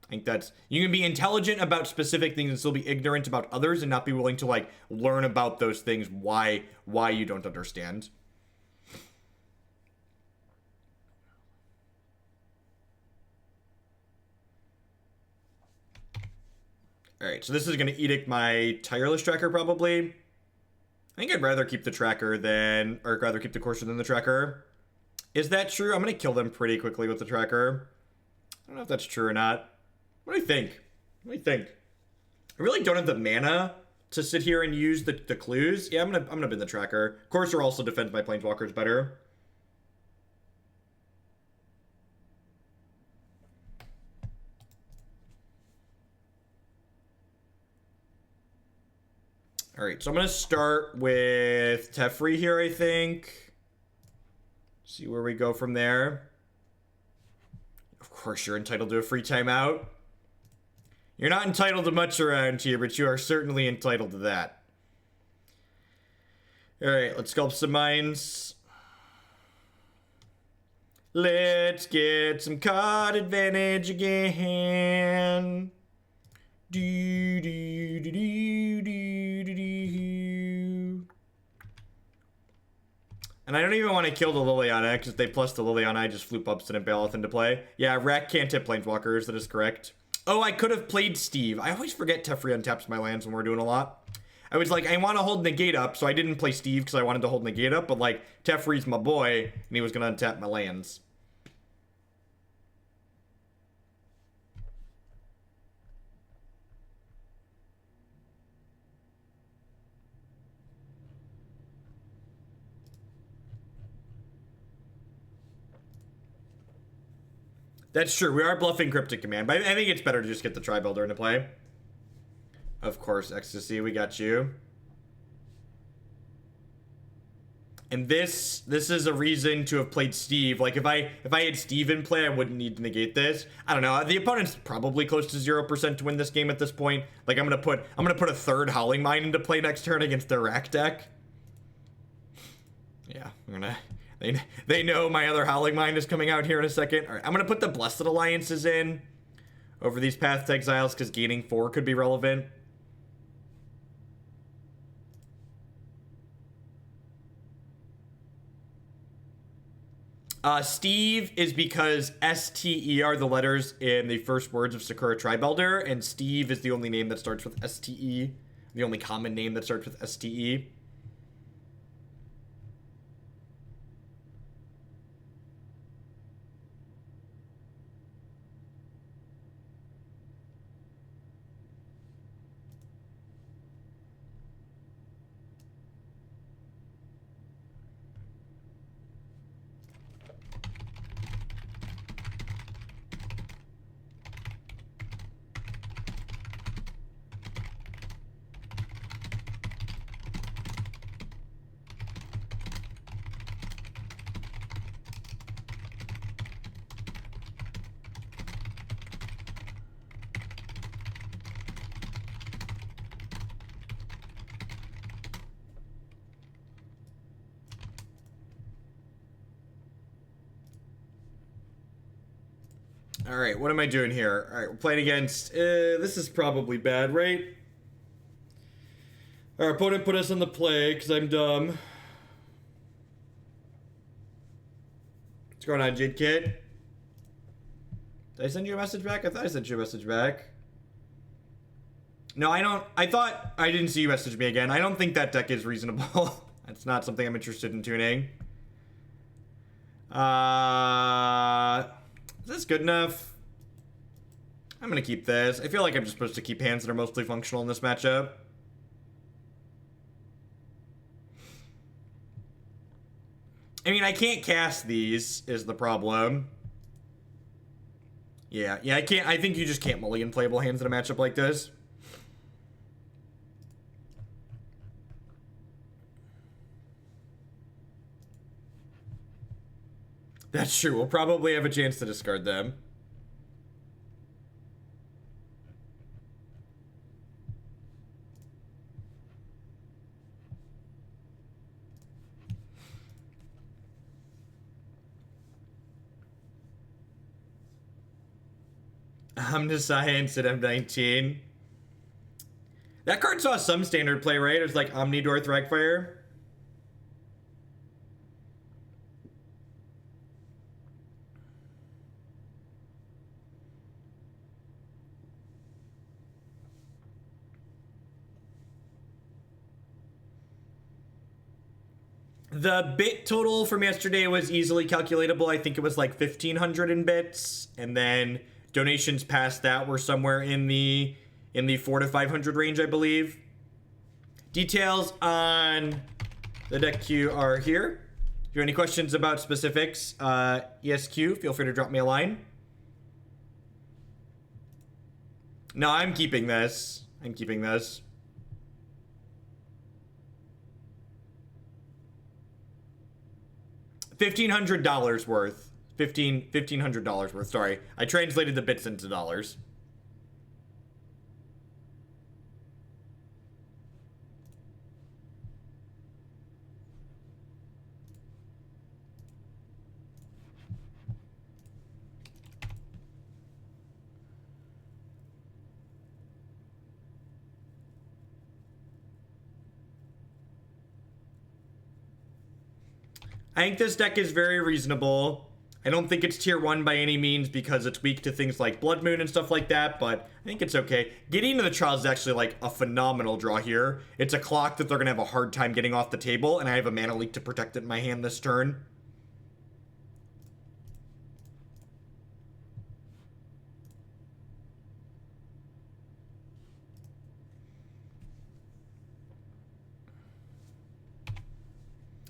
I think that's, you can be intelligent about specific things and still be ignorant about others and not be willing to like learn about those things, why you don't understand. All right, so this is going to edict my Tireless Tracker probably. I think I'd rather keep the Tracker than, or rather keep the Courser than the Tracker. Is that true? I'm going to kill them pretty quickly with the Tracker. I don't know if that's true or not. What do you think? What do you think? I really don't have the mana to sit here and use the clues. Yeah, I'm gonna bin the Tracker. Courser also defends my Planeswalkers better. All right, so I'm gonna start with Teferi here, I think. See where we go from there. Of course, you're entitled to a free timeout. You're not entitled to much around here, but you are certainly entitled to that. Alright, let's sculpt some mines. Let's get some card advantage again. Do, do, do, do, do, do, do. And I don't even want to kill the Liliana, because if they plus the Liliana, I just floop Obstinate Baloth into play. Yeah, Rack can't hit Planeswalkers, that is correct. Oh, I could have played Steve. I always forget Teferi untaps my lands when we're doing a lot. I was like, I want to hold Negate up, so I didn't play Steve because I wanted to hold Negate up, but like, Teferi's my boy, and he was going to untap my lands. That's true. We are bluffing Cryptic Command, but I think it's better to just get the Tribe Elder into play. Of course, Ecstasy, we got you. And this is a reason to have played Steve. Like, if I had Steve in play, I wouldn't need to negate this. I don't know. The opponent's probably close to 0% to win this game at this point. Like, I'm gonna put a third Howling Mine into play next turn against their Rack deck. Yeah, I'm gonna. They know my other Howling Mine is coming out here in a second. All right, I'm going to put the Blessed Alliances in over these Path to Exiles because gaining 4 could be relevant. Steve is because STE are the letters in the first words of Sakura-Tribe Elder, and Steve is the only name that starts with STE, the only common name that starts with STE. Alright, what am I doing here? Alright, we're playing against... this is probably bad, right? Our opponent put us on the play, because I'm dumb. What's going on, Jid Kit? Did I send you a message back? I thought I sent you a message back. No, I don't... I thought... I didn't see you message me again. I don't think that deck is reasonable. That's not something I'm interested in tuning. Is this good enough? I'm gonna keep this. I feel like I'm just supposed to keep hands that are mostly functional in this matchup. I mean, I can't cast these, is the problem. Yeah, I can't. I think you just can't mulligan playable hands in a matchup like this. That's true. We'll probably have a chance to discard them. Omniscience at M19. That card saw some standard play, right? It was like Omnidor Thragfire. The bit total from yesterday was easily calculatable. I think it was like 1,500 in bits, and then donations past that were somewhere in the 400 to 500 range, I believe. Details on the deck queue are here. If you have any questions about specifics, ESQ, feel free to drop me a line. No, I'm keeping this. I'm keeping this. $1,500 worth. $1,500 worth. Sorry, I translated the bits into dollars. I think this deck is very reasonable. I don't think it's tier 1 by any means because it's weak to things like Blood Moon and stuff like that, but I think it's okay. Gideon of the Trials is actually like a phenomenal draw here. It's a clock that they're going to have a hard time getting off the table, and I have a mana leak to protect it in my hand this turn.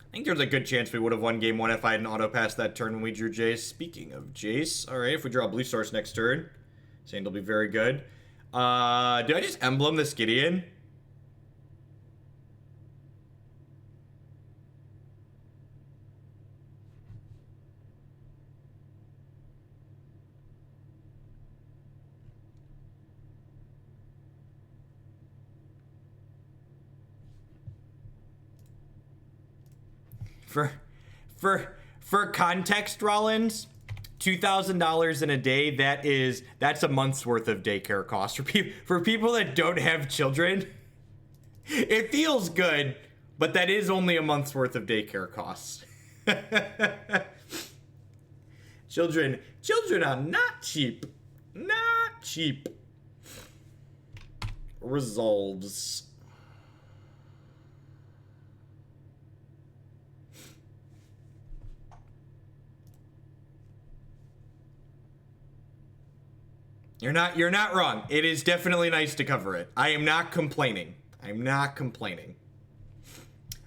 I think there's a good chance we would have won game 1 if I hadn't auto-passed that turn when we drew Jace. Speaking of Jace, alright, if we draw a blue source next turn, Sand will be very good. Do I just emblem this Gideon? For context, Rollins, $2,000 in a day, that's a month's worth of daycare costs for people that don't have children. It feels good, but that is only a month's worth of daycare costs. Children are not cheap. Not cheap. Resolves. You're not wrong. It is definitely nice to cover it. I am not complaining. I'm not complaining.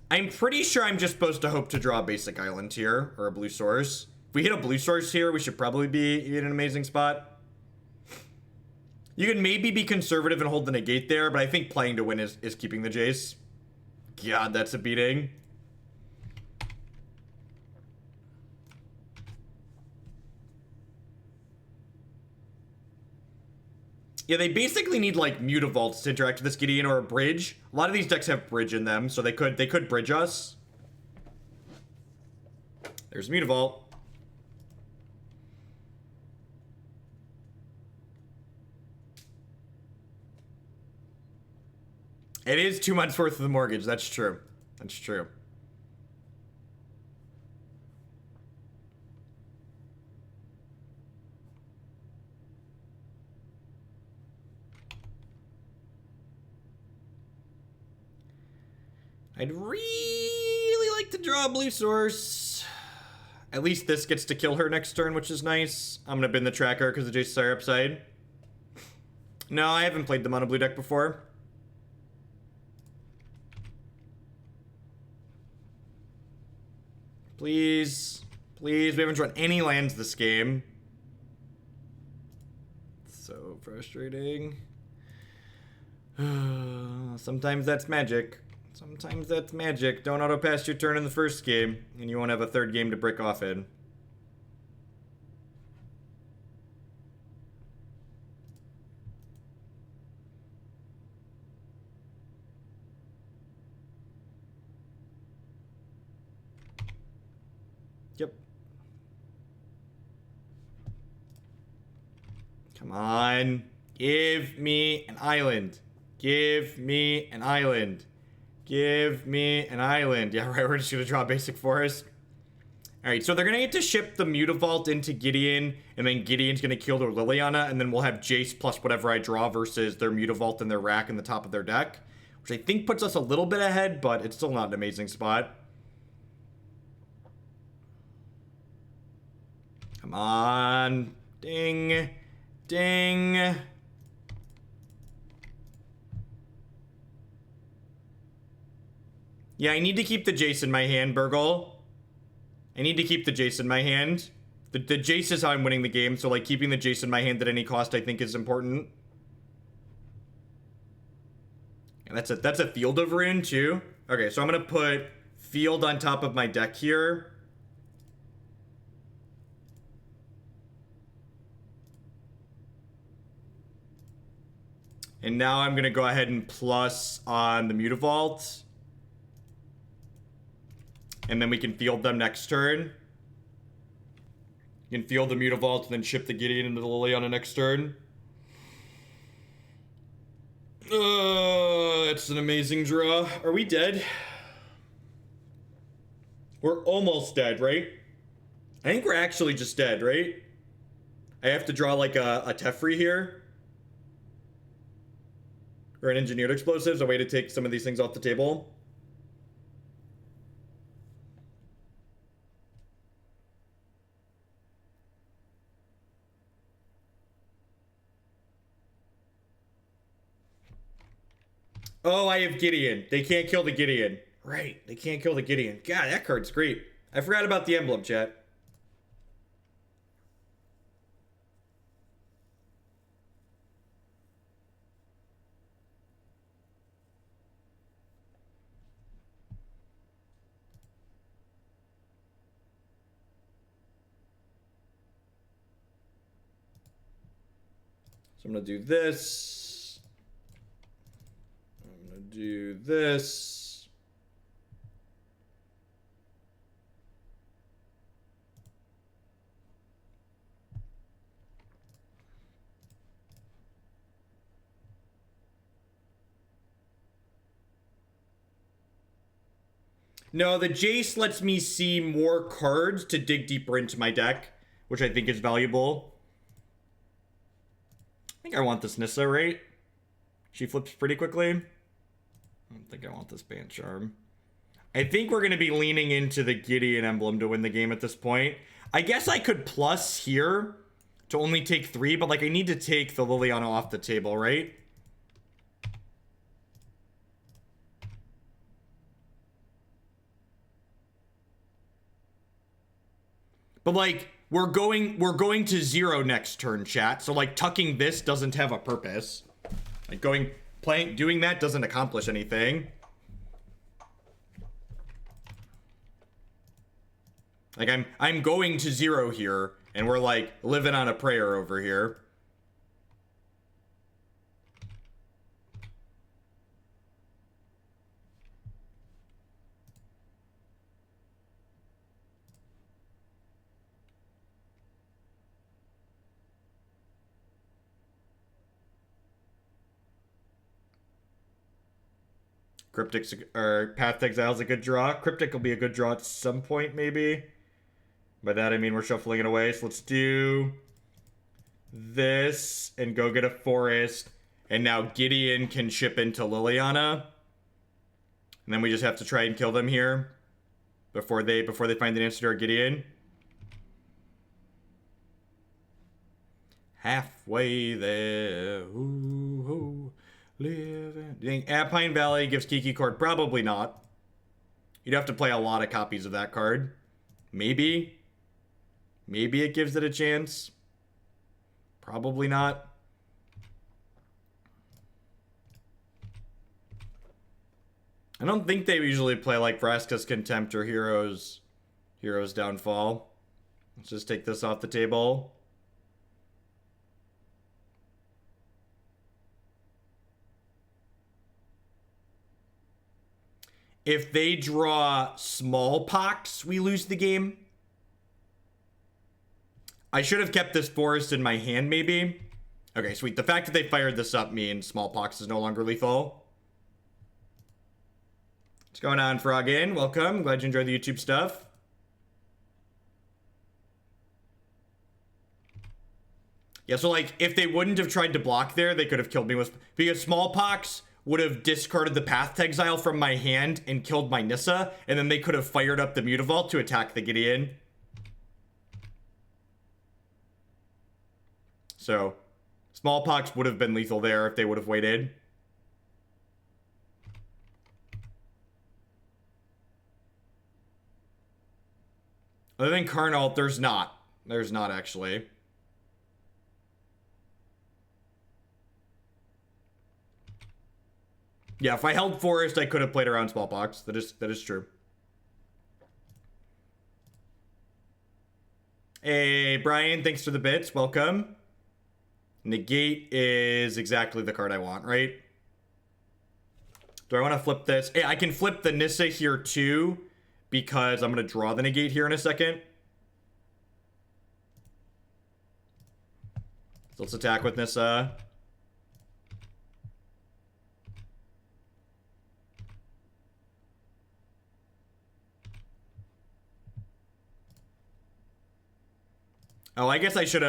I'm pretty sure I'm just supposed to hope to draw a basic island here, or a blue source. If we hit a blue source here, we should probably be in an amazing spot. You can maybe be conservative and hold the negate there, but I think playing to win is keeping the Jace. God, that's a beating. Yeah, they basically need, like, Mutavaults to interact with this Gideon or a bridge. A lot of these decks have bridge in them, so they could bridge us. There's Mutavault. It is 2 months worth of the mortgage. That's true. That's true. I'd really like to draw a blue source. At least this gets to kill her next turn, which is nice. I'm gonna bin the tracker because the Jace are upside. No, I haven't played the mono blue deck before. Please. Please. We haven't drawn any lands this game. So frustrating. Sometimes that's magic. Sometimes that's magic. Don't auto pass your turn in the first game, and you won't have a third game to brick off in. Yep. Come on. Give me an island. Give me an island. Give me an island. Yeah, right, we're just gonna draw a basic forest. Alright, so they're gonna get to ship the Mutavault into Gideon, and then Gideon's gonna kill their Liliana, and then we'll have Jace plus whatever I draw versus their Mutavault and their rack in the top of their deck, which I think puts us a little bit ahead, but it's still not an amazing spot. Come on. Ding. Ding. Yeah, I need to keep the Jace in my hand, Burgle. I need to keep the Jace in my hand. The Jace is how I'm winning the game, so like keeping the Jace in my hand at any cost I think is important. And that's a field of rune too. Okay, so I'm gonna put field on top of my deck here. And now I'm gonna go ahead and plus on the Mutavault. And then we can field them next turn. You can field the Mutavault and then ship the Gideon into the Liliana next turn. It's an amazing draw. Are we dead? We're almost dead, right? I think we're actually just dead, right? I have to draw like a Teferi here. Or an Engineered Explosives, a way to take some of these things off the table. Oh, I have Gideon. They can't kill the Gideon. Right, they can't kill the Gideon. God, that card's great. I forgot about the emblem, chat. So I'm gonna do this. I'm gonna do this. No, the Jace lets me see more cards to dig deeper into my deck, which I think is valuable. I think I want this Nissa, right? She flips pretty quickly. I don't think I want this Bant Charm. I think we're going to be leaning into the Gideon emblem to win the game at this point. I guess I could plus here to only take 3, but like I need to take the Liliana off the table, right? But like we're going to 0 next turn, chat. So like tucking this doesn't have a purpose. Like doing that doesn't accomplish anything. Like I'm going to 0 here, and we're like living on a prayer over here. Cryptic's or Path to Exile is a good draw. Cryptic will be a good draw at some point, maybe. By that I mean we're shuffling it away. So let's do this and go get a forest. And now Gideon can ship into Liliana. And then we just have to try and kill them here before they find an answer to our Gideon. Halfway there. Ooh. Do you think Alpine Valley gives Kiki Court? Probably not. You'd have to play a lot of copies of that card. Maybe. Maybe it gives it a chance. Probably not. I don't think they usually play like Vraska's Contempt or Hero's Downfall. Let's just take this off the table. If they draw Smallpox, we lose the game. I should have kept this forest in my hand, maybe. Okay, sweet. The fact that they fired this up means Smallpox is no longer lethal. What's going on, Frogin? Welcome. Glad you enjoyed the YouTube stuff. Yeah, so like, if they wouldn't have tried to block there, they could have killed me with... Because Smallpox would have discarded the Path to Exile from my hand and killed my Nissa, and then they could have fired up the Mutavault to attack the Gideon. So, Smallpox would have been lethal there if they would have waited. Other than Carnal, there's not. There's not, actually. Yeah, if I held Forest, I could have played around Smallpox. That is true. Hey, Brian, thanks for the bits. Welcome. Negate is exactly the card I want, right? Do I want to flip this? Hey, I can flip the Nissa here too, because I'm going to draw the negate here in a second. So let's attack with Nissa. Oh, I guess I could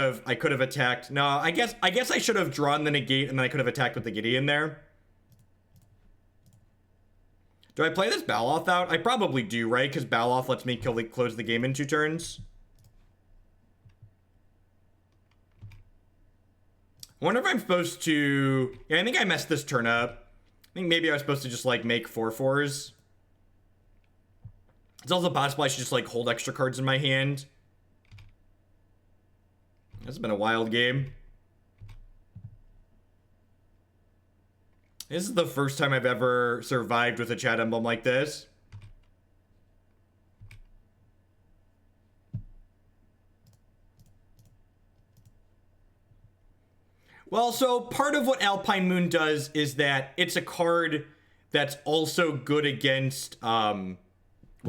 have attacked. No, I guess I should have drawn the negate and then I could have attacked with the Gideon there. Do I play this Baloth out? I probably do, right? Because Baloth lets me close the game in 2 turns. I wonder if I'm supposed to... Yeah, I think I messed this turn up. I think maybe I was supposed to just, like, make 4/4s. It's also possible I should just, like, hold extra cards in my hand. This has been a wild game. This is the first time I've ever survived with a chat emblem like this. Well, so part of what Alpine Moon does is that it's a card that's also good against, well,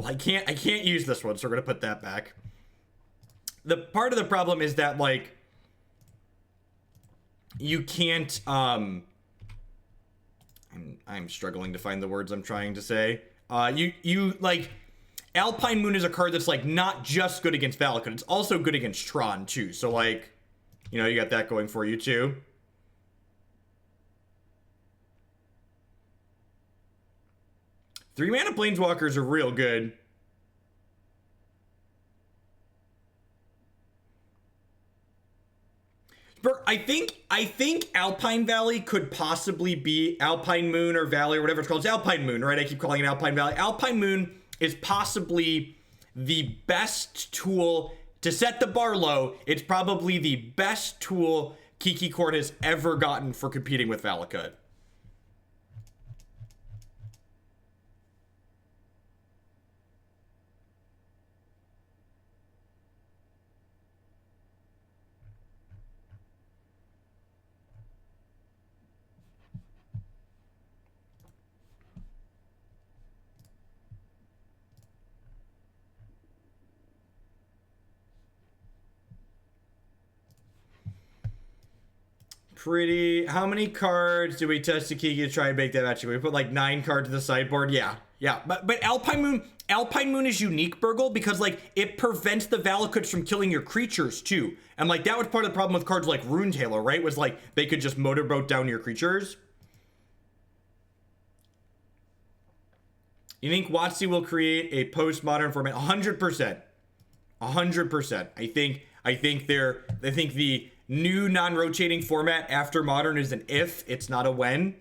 I can't use this one, so we're gonna put that back. The part of the problem is that, like, you can't, I'm struggling to find the words I'm trying to say. You like, Alpine Moon is a card that's, like, not just good against Valakut, it's also good against Tron, too. So, like, you know, you got that going for you, too. Three mana Planeswalkers are real good. I think Alpine Valley could possibly be Alpine Moon or Valley or whatever it's called. It's Alpine Moon, right? I keep calling it Alpine Valley. Alpine Moon is possibly the best tool to set the bar low. It's probably the best tool Kiki Court has ever gotten for competing with Valakut. How many cards do we test to Kiki to try and make that match? We put like 9 cards to the sideboard. Yeah. But Alpine Moon is unique, Burgle, because like it prevents the Valakuts from killing your creatures too. And like that was part of the problem with cards like Rune Tailor, right? Was like they could just motorboat down your creatures. You think WotC will create a postmodern format? 100%. 100%. I think the new non-rotating format after Modern is an if, it's not a when.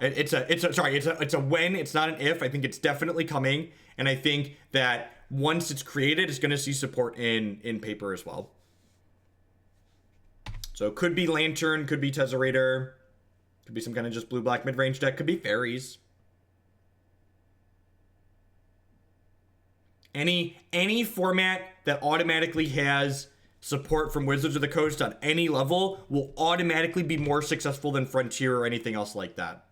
It's a when, it's not an if. I think it's definitely coming, and I think that once it's created, it's going to see support in paper as well. So could be Lantern, could be Tezzerator, could be some kind of just blue-black mid-range deck, could be Fairies. Any format that automatically has support from Wizards of the Coast on any level will automatically be more successful than Frontier or anything else like that.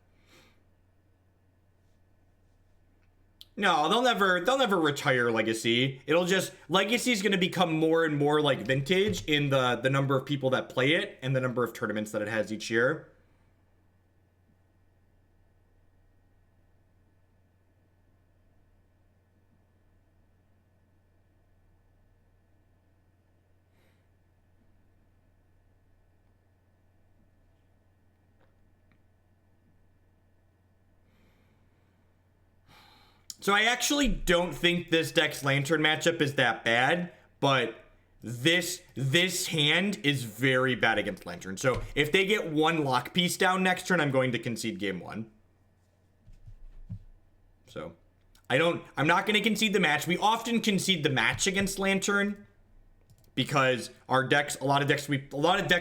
No, they'll never retire Legacy. It'll just, Legacy is going to become more and more like Vintage in the number of people that play it and the number of tournaments that it has each year. So I actually don't think this deck's Lantern matchup is that bad, but this hand is very bad against Lantern. So if they get one lock piece down next turn, I'm going to concede game 1. So I'm not going to concede the match. We often concede the match against Lantern because our decks, a lot of decks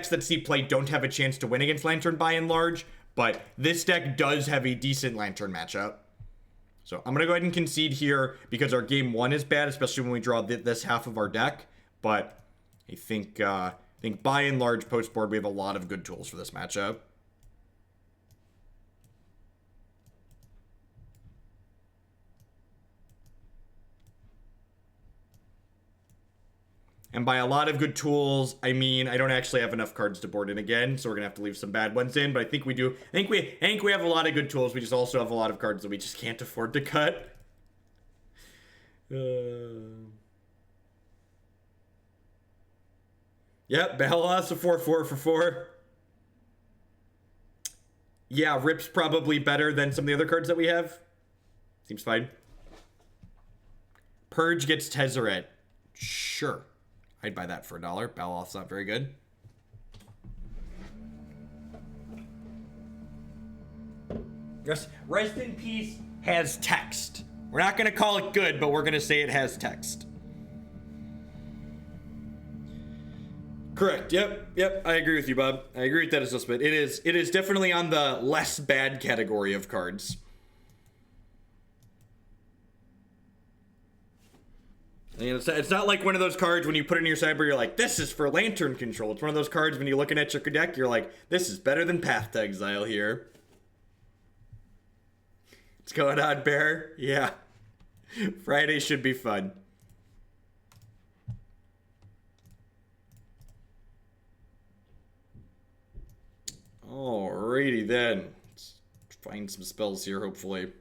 that see play don't have a chance to win against Lantern by and large, but this deck does have a decent Lantern matchup. So I'm going to go ahead and concede here because our game 1 is bad, especially when we draw this half of our deck. But I think by and large, post-board, we have a lot of good tools for this matchup. And by a lot of good tools, I mean I don't actually have enough cards to board in again, so we're gonna have to leave some bad ones in. But I think we do. I think we have a lot of good tools. We just also have a lot of cards that we just can't afford to cut. Yep, Baloth, a 4/4 for 4. Yeah, Rip's probably better than some of the other cards that we have. Seems fine. Purge gets Tezzeret. Sure. I'd buy that for $1. Baloth's not very good. Rest in Peace has text. We're not going to call it good, but we're going to say it has text. Correct. Yep. I agree with you, Bob. I agree with that assessment. It is definitely on the less bad category of cards. And it's not like one of those cards when you put it in your sideboard, you're like, this is for Lantern control. It's one of those cards when you're looking at your deck, you're like, this is better than Path to Exile here. What's going on, Bear? Yeah. Friday should be fun. Alrighty then. Let's find some spells here, hopefully.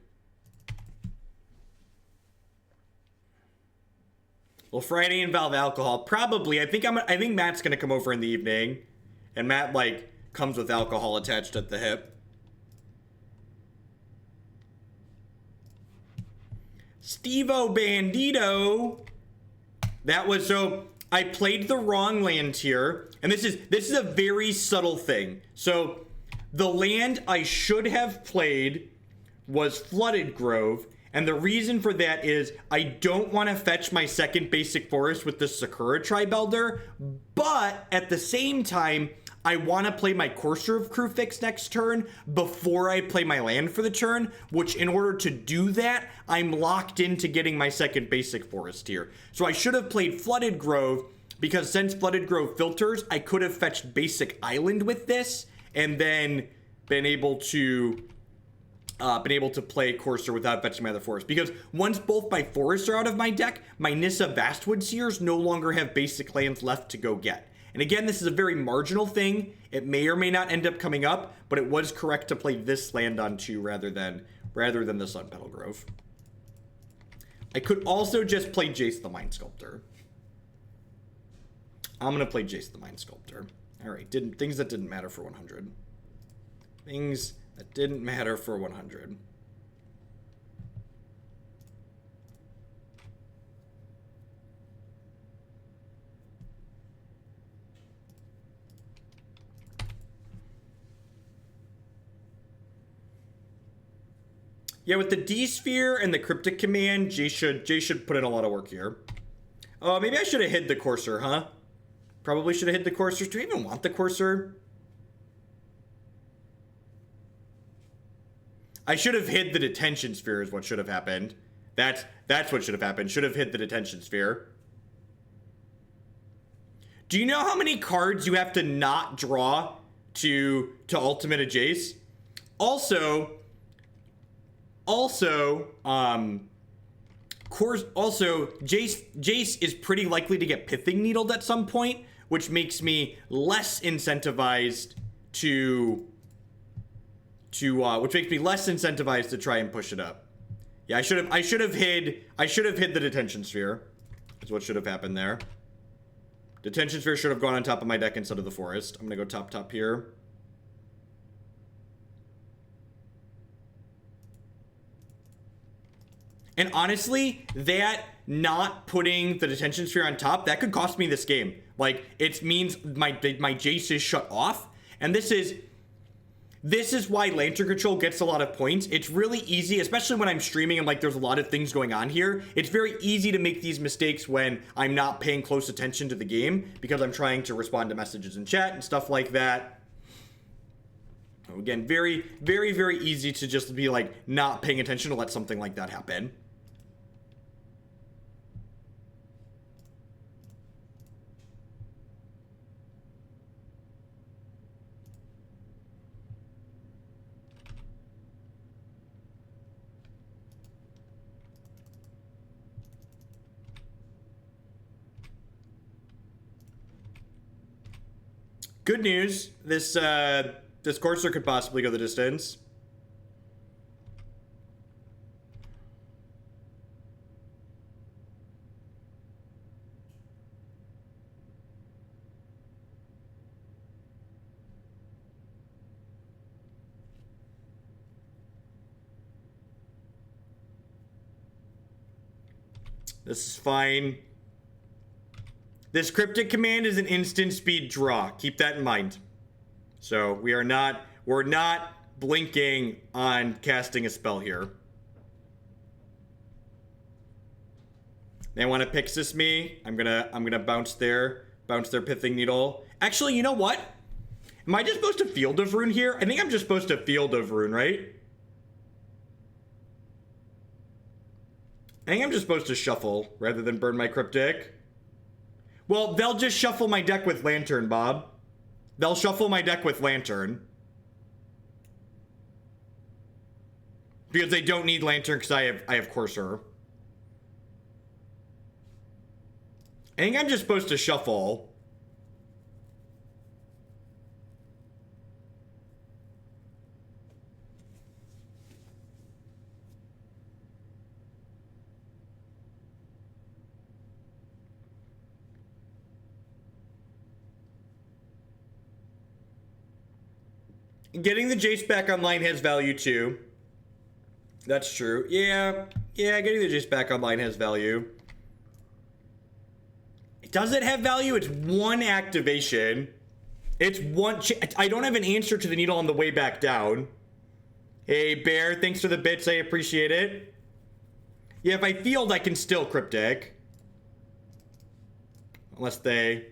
Well, Friday involve alcohol. Probably. I think Matt's gonna come over in the evening. And Matt, like, comes with alcohol attached at the hip. Steve-O Bandito. That was, so I played the wrong land here. And this is a very subtle thing. So the land I should have played was Flooded Grove. And the reason for that is I don't want to fetch my second basic forest with the Sakura-Tribe Elder, but at the same time, I want to play my Courser of Kruphix next turn before I play my land for the turn, which in order to do that, I'm locked into getting my second basic forest here. So I should have played Flooded Grove, because since Flooded Grove filters, I could have fetched basic island with this, and then been able to play Courser without fetching my other forest. Because once both my forests are out of my deck, my Nissa Vastwood Seers no longer have basic lands left to go get. And again, this is a very marginal thing. It may or may not end up coming up, but it was correct to play this land on 2 rather than the Sunpetal Grove. I could also just play Jace the Mind Sculptor. I'm gonna play Jace the Mind Sculptor. All right, things that didn't matter for 100. Things that didn't matter for 100. Yeah, with the D Sphere and the Cryptic Command, Jace should put in a lot of work here. Maybe I should have hid the Courser, huh? Probably should have hid the Courser. Do I even want the Courser? I should have hid the Detention Sphere is what should have happened. That's what should have happened. Should have hid the Detention Sphere. Do you know how many cards you have to not draw to ultimate a Jace? Also, Jace is pretty likely to get Pithing Needled at some point, which makes me less incentivized to try and push it up. Yeah, I should have hid the Detention Sphere. That's what should have happened there. Detention Sphere should have gone on top of my deck instead of the forest. I'm gonna go top here. And honestly, that not putting the Detention Sphere on top, that could cost me this game. Like, it means my Jace is shut off. And this is why Lantern Control gets a lot of points. It's really easy, especially when I'm streaming and like there's a lot of things going on here. It's very easy to make these mistakes when I'm not paying close attention to the game because I'm trying to respond to messages in chat and stuff like that. Again, very, very, very easy to just be like not paying attention to let something like that happen. Good news, this Courser could possibly go the distance. This is fine. This Cryptic Command is an instant speed draw. Keep that in mind. So we're not blinking on casting a spell here. They want to Pixis me. I'm gonna bounce their Pithing Needle. Actually, you know what? Am I just supposed to Field of Rune here? I think I'm just supposed to Field of Rune, right? I think I'm just supposed to shuffle rather than burn my Cryptic. Well, they'll just shuffle my deck with Lantern, Bob. They'll shuffle my deck with Lantern. Because they don't need Lantern because I have Courser. I think I'm just supposed to shuffle. Getting the Jace back online has value too. That's true. Yeah, getting the Jace back online has value. Does it have value? It's one activation. It's one. I don't have an answer to the needle on the way back down. Hey, Bear, thanks for the bits. I appreciate it. Yeah, if I field, I can still Cryptic. Unless they...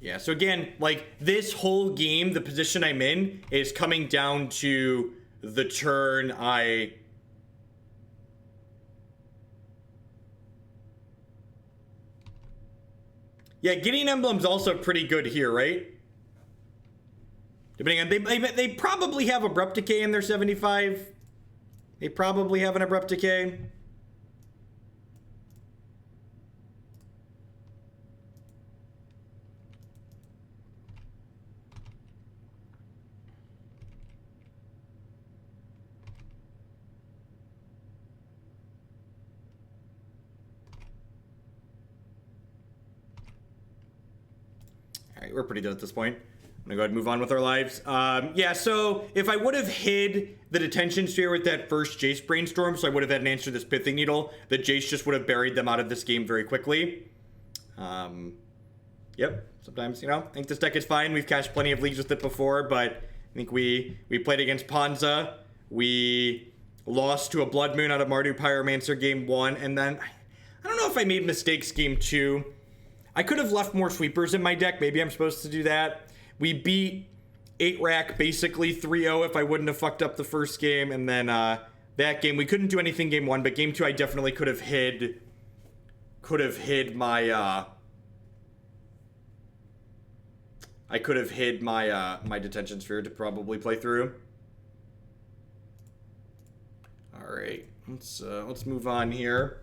Yeah, so again, like, this whole game, the position I'm in is coming down to the turn I... Yeah, Gideon Emblem's also pretty good here, right? Depending on... They probably have Abrupt Decay in their 75. They probably have an Abrupt Decay. right, we're pretty dead at this point. I'm gonna go ahead and move on with our lives. Yeah, so if I would have hid the Detention Sphere with that first Jace Brainstorm, so I would have had an answer to this Pithing Needle, the Jace just would have buried them out of this game very quickly. Yep, sometimes, you know, I think this deck is fine. We've cashed plenty of leagues with it before, but I think we played against Ponza. We lost to a Blood Moon out of Mardu Pyromancer game 1, and then I don't know if I made mistakes game 2. I could have left more sweepers in my deck. Maybe I'm supposed to do that. We beat 8-rack basically 3-0 if I wouldn't have fucked up the first game, and then that game we couldn't do anything game 1, but game 2 I definitely could have hid my I could have hid my my Detention Sphere to probably play through. All right, let's move on here.